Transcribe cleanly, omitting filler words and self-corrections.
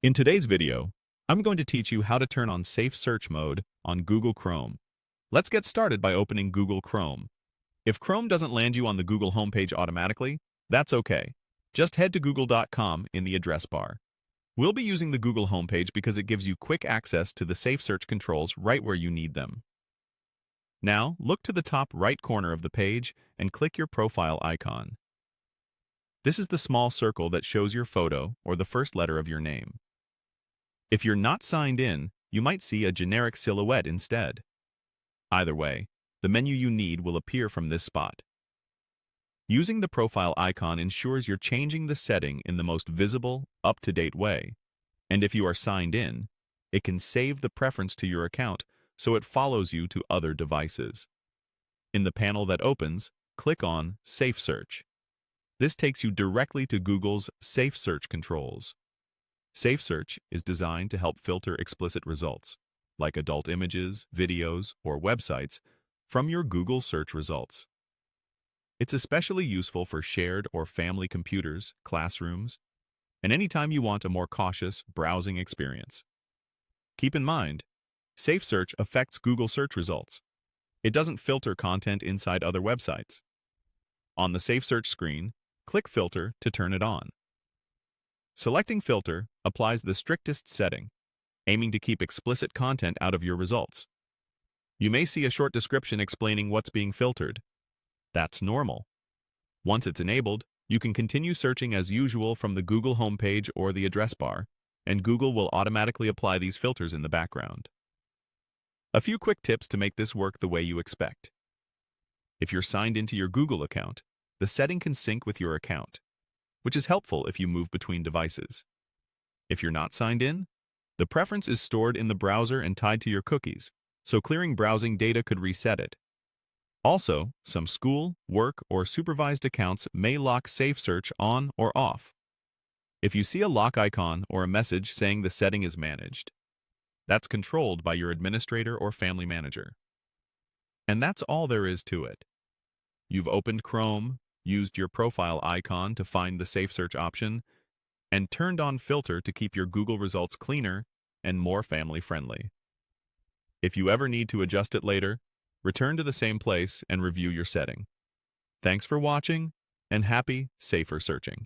In today's video, I'm going to teach you how to turn on Safe Search mode on Google Chrome. Let's get started by opening Google Chrome. If Chrome doesn't land you on the Google homepage automatically, that's okay. Just head to google.com in the address bar. We'll be using the Google homepage because it gives you quick access to the Safe Search controls right where you need them. Now, look to the top right corner of the page and click your profile icon. This is the small circle that shows your photo or the first letter of your name. If you're not signed in, you might see a generic silhouette instead. Either way, the menu you need will appear from this spot. Using the profile icon ensures you're changing the setting in the most visible, up-to-date way. And if you are signed in, it can save the preference to your account so it follows you to other devices. In the panel that opens, click on SafeSearch. This takes you directly to Google's Safe Search controls. SafeSearch is designed to help filter explicit results, like adult images, videos, or websites, from your Google search results. It's especially useful for shared or family computers, classrooms, and anytime you want a more cautious browsing experience. Keep in mind, SafeSearch affects Google search results. It doesn't filter content inside other websites. On the SafeSearch screen, click Filter to turn it on. Selecting Filter applies the strictest setting, aiming to keep explicit content out of your results. You may see a short description explaining what's being filtered. That's normal. Once it's enabled, you can continue searching as usual from the Google homepage or the address bar, and Google will automatically apply these filters in the background. A few quick tips to make this work the way you expect. If you're signed into your Google account, the setting can sync with your account, which is helpful if you move between devices. If you're not signed in, the preference is stored in the browser and tied to your cookies, so clearing browsing data could reset it. Also, some school, work, or supervised accounts may lock SafeSearch on or off. If you see a lock icon or a message saying the setting is managed, that's controlled by your administrator or family manager. And that's all there is to it. You've opened Chrome, used your profile icon to find the SafeSearch option, and turned on Filter to keep your Google results cleaner and more family-friendly. If you ever need to adjust it later, return to the same place and review your setting. Thanks for watching, and happy, safer searching.